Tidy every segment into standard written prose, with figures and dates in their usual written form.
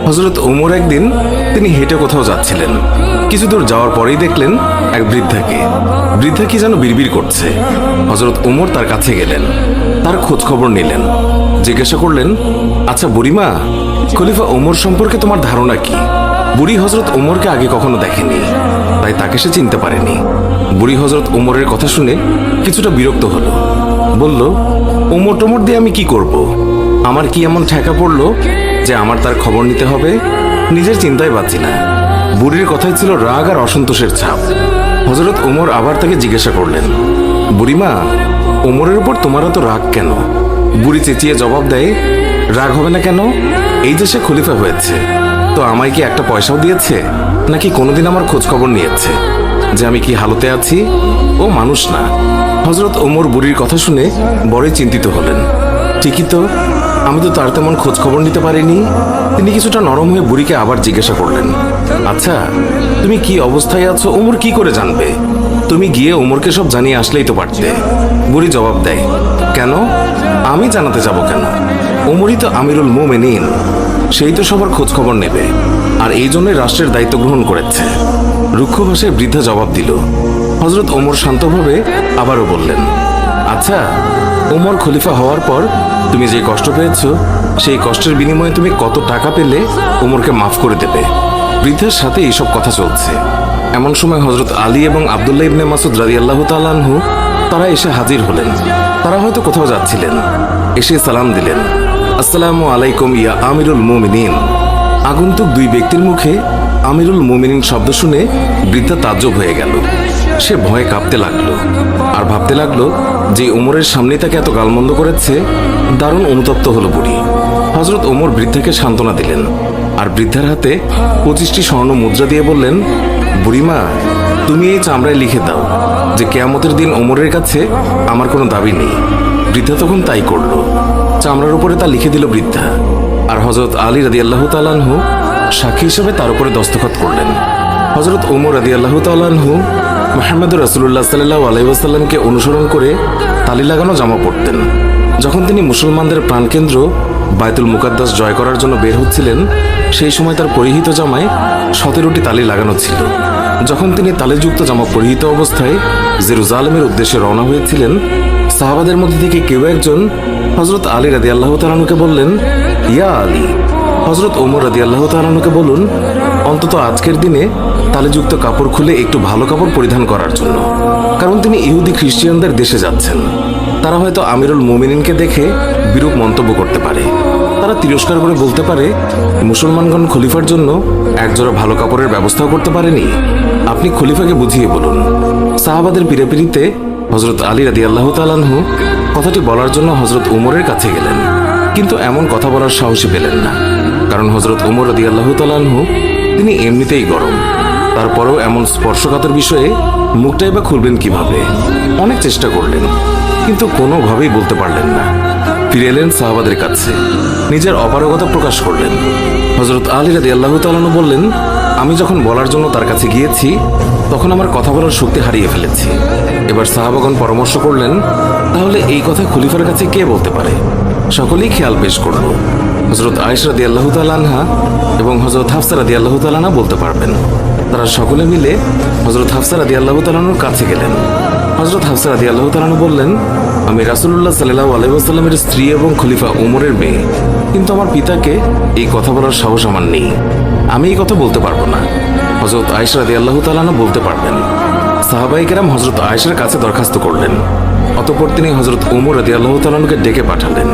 হযরত ওমর একদিন তিনি হেঁটে কোথাও যাচ্ছিলেন। কিছু দূর যাওয়ার পরেই দেখলেন এক বৃদ্ধাকে। বৃদ্ধা কি যেন বিড়বিড় করছে। হযরত ওমর তার কাছে গেলেন, তার খোঁজ খবর নিলেন, জিজ্ঞাসা করলেন, আচ্ছা বুড়িমা, খলিফা ওমর সম্পর্কে তোমার ধারণা কি? বুড়ি হযরত ওমরকে আগে কখনো দেখেনি, তাই তাকে সে চিনতে পারেনি। বুড়ি হযরত ওমরের কথা শুনে কিছুটা বিরক্ত হলো। বলল, ওমর টোমর দিয়ে আমি কি করব? আমার কি এমন ঠেকা পড়লো যে আমার তার খবর নিতে হবে? নিজের চিন্তায় পাচ্ছি না। বুড়ির কথায় ছিল রাগ আর অসন্তোষের ছাপ। হযরত ওমর আবার তাকে জিজ্ঞাসা করলেন, বুড়িমা, ওমরের উপর তোমার এত রাগ কেন? বুড়ি চেঁচিয়ে জবাব দেয়, রাগ হবে না কেন? এই যে সে খলিফা হয়েছে, তো আমায় কি একটা পয়সাও দিয়েছে? নাকি কোনোদিন আমার খোঁজ খবর নিয়েছে যে আমি কি হালতে আছি? ও মানুষ না। হযরত ওমর বুড়ির কথা শুনে বড়ই চিন্তিত হলেন। ঠিকই তো, আমি তো তার তেমন খোঁজ খবর নিতে পারিনি। তিনি কিছুটা নরম হয়ে বুড়িকে আবার জিজ্ঞাসা করলেন, আচ্ছা, তুমি কি অবস্থায় আছো ওমর কি করে জানবে? তুমি গিয়ে ওমরকে সব জানিয়ে আসলেই তো পারতে। বুড়ি জবাব দেয়, কেন? আমি জানাতে যাব কেন? ওমরই তো আমিরুল মুমিনিন, সেই তো সবার খোঁজ খবর নেবে, আর এই জন্যই রাষ্ট্রের দায়িত্ব গ্রহণ করেছে। রুক্ষ ভাষায় বৃদ্ধা জবাব দিল। হযরত ওমর শান্তভাবে আবারও বললেন, আচ্ছা, ওমর খলিফা হওয়ার পর তুমি যে কষ্ট পেয়েছো, সেই কষ্টের বিনিময়ে তুমি কত টাকা পেলে ওমরকে মাফ করে দেবে? বৃদ্ধার সাথে এইসব কথা চলছে। এমন সময় হযরত আলী এবং আব্দুল্লাহ ইবনে মাসউদ রাদিয়াল্লাহু তাআলা আনহু তারা এসে হাজির হলেন। তারা হয়তো কোথাও যাচ্ছিলেন। এসে সালাম দিলেন, আসসালামু আলাইকুম ইয়া আমিরুল মুমিনিন। আগন্তুক দুই ব্যক্তির মুখে আমিরুল মুমিনিন শব্দ শুনে বৃদ্ধা তাজ্জব হয়ে গেল। সে ভয়ে কাঁপতে লাগলো আর ভাবতে লাগলো যে ওমরের সামনে তাকে এত গালমন্দ করেছে। দারুণ অনুতপ্ত হলো বুড়ি। হযরত ওমর বৃদ্ধাকে সান্ত্বনা দিলেন আর বৃদ্ধার হাতে 25টি স্বর্ণ মুদ্রা দিয়ে বললেন, বুড়িমা, তুমি এই চামড়ায় লিখে দাও যে কিয়ামতের দিন ওমরের কাছে আমার কোনো দাবি নেই। বৃদ্ধা তখন তাই করলো। চামড়ার উপরে তা লিখে দিল বৃদ্ধা। আর হযরত আলী রাদিয়াল্লাহু তাআলা আনহু সাক্ষী হিসেবে তার উপরে দস্তখত করলেন। হযরত ওমর রাদিয়াল্লাহু তাআলা আনহু মুহাম্মদুর রাসূলুল্লাহ সাল্লাল্লাহু আলাইহি ওয়াসাল্লামকে অনুসরণ করে তালি লাগানো জামা পরতেন। যখন তিনি মুসলমানদের প্রাণকেন্দ্র বায়তুল মুকাদ্দাস জয় করার জন্য বের হচ্ছিলেন, সেই সময় তার পরিহিত জামায় 17টি তালি লাগানো ছিল। যখন তিনি তালিযুক্ত জামা পরিহিত অবস্থায় জেরুজালেমের উদ্দেশ্যে রওনা হয়েছিলেন, সাহাবাদের মধ্যে থেকে কেউ একজন হযরত আলী রাদিয়াল্লাহু তাআলা আনহুকে বললেন, ইয়া আলী, হযরত ওমর রাদিয়াল্লাহু তাআলা আনহুকে বলুন অন্তত আজকের দিনে তালিযুক্ত কাপড় খুলে একটু ভালো কাপড় পরিধান করার জন্য, কারণ তিনি ইহুদি খ্রিস্টানদের দেশে যাচ্ছেন। তারা হয়তো আমিরুল মুমিনিনকে দেখে বিরূপ মন্তব্য করতে পারে। তারা তিরস্কার করে বলতে পারে, মুসলমানগণ খলিফার জন্য একজোড়া ভালো কাপড়ের ব্যবস্থাও করতে পারেনি। আপনি খলিফাকে বুঝিয়ে বলুন। সাহাবাদের পিড়াপিড়িতে হযরত আলী রাদিয়াল্লাহু তাআলা আনহু কথাটি বলার জন্য হযরত ওমরের কাছে গেলেন, কিন্তু এমন কথা বলার সাহসী পেলেন না, কারণ হযরত ওমর রাদিয়াল্লাহু তাআলা আনহু তিনি এমনিতেই গরম। তারপরেও এমন স্পর্শকাতর বিষয়ে মুখটাই বা খুলবেন কিভাবে? অনেক চেষ্টা করলেন, কিন্তু কোনোভাবেই বলতে পারলেন না। ফিরে এলেন সাহাবাদের কাছে, নিজের অপারগতা প্রকাশ করলেন। হযরত আলী রাদিয়াল্লাহু তাআলা আনহু বললেন, আমি যখন বলার জন্য তার কাছে গিয়েছি, তখন আমার কথা বলার শক্তি হারিয়ে ফেলেছি। এবার সাহাবাগণ পরামর্শ করলেন, তাহলে এই কথা খলিফার কাছে কে বলতে পারে? সকলেই খেয়াল পেশ করল। হযরত আয়েশা রাদিয়াল্লাহু তাআলা আনহা এবং হযরত হাফসা রাদিয়াল্লাহু তাআলা আনহা বলতে পারবেন। তারা সকলে মিলে হযরত হাফসা রাদিয়াল্লাহু তাআলা আনহুর কাছে গেলেন। হযরত হাফসা রাদিয়াল্লাহু তাআলা আনহু বললেন, আমি রাসূলুল্লাহ সাল্লাল্লাহু আলাইহি ওয়াসাল্লামের স্ত্রী এবং খলিফা ওমরের মেয়ে, কিন্তু আমার পিতাকে এই কথা বলার সাহস আমার নেই। আমি এই কথা বলতে পারবো না। হযরত আয়েশা রাদিয়াল্লাহু তাআলা আনহা বলতে পারবেন। সাহাবায়ে কেরাম হযরত আয়েশার কাছে দরখাস্ত করলেন। অতঃপর তিনি হযরত ওমর রাদিয়াল্লাহু তাআলা আনহুকে ডেকে পাঠালেন।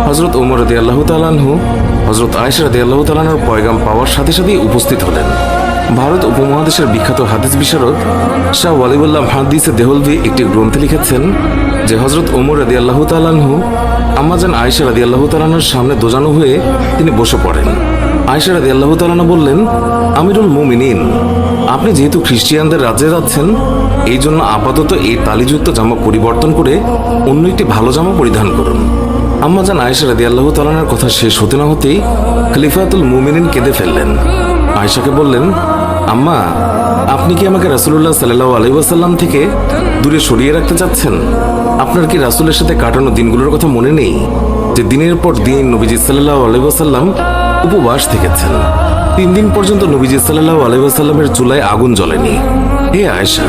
হযরত ওমর রাদিয়াল্লাহু তাআলা আনহু হযরত আয়েশা রাদিয়াল্লাহু তাআলা আনহার পয়গাম পাওয়ার সাথে সাথেই উপস্থিত হলেন। ভারত উপমহাদেশের বিখ্যাত হাদিস বিশারদ শাহ ওয়ালিউল্লাহ মুহাদ্দিসে দেহলভি একটি গ্রন্থে লিখেছেন যে হযরত ওমর রাদিয়াল্লাহু তাআলা আনহু আম্মাজান আয়েশা রাদিয়াল্লাহু তাআলা আনহার সামনে দোজানো হয়ে তিনি বসে পড়েন। আয়েশা রাদিয়াল্লাহু তাআলা আনহা বললেন, আমিরুল মুমিনিন, আপনি যেহেতু খ্রিস্টিয়ানদের রাজ্যে যাচ্ছেন, এই জন্য আপাতত এই তালিযুক্ত জামা পরিবর্তন করে অন্য একটি ভালো জামা পরিধান করুন। আম্মাজান আয়েশা রাদিয়াল্লাহু তাআলা আনহার কথা শেষ হতে না হতেই খলিফাতুল মুমিনিন কেঁদে ফেললেন। আয়েশাকে বললেন, আম্মা, আপনি কি আমাকে রাসূলুল্লাহ সাল্লাল্লাহু আলাইহি ওয়াসাল্লাম থেকে দূরে সরিয়ে রাখতে চাচ্ছেন? আপনার কি রাসূলের সাথে কাটানো দিনগুলোর কথা মনে নেই, যে দিনের পর দিন নবীজি সাল্লাল্লাহু আলাইহি ওয়াসাল্লাম উপবাস থেকেছেন। 3 দিন পর্যন্ত নবীজি সাল্লাল্লাহু আলাইহি ওয়াসাল্লামের চুলায় আগুন জ্বলেনি। হে আয়েশা,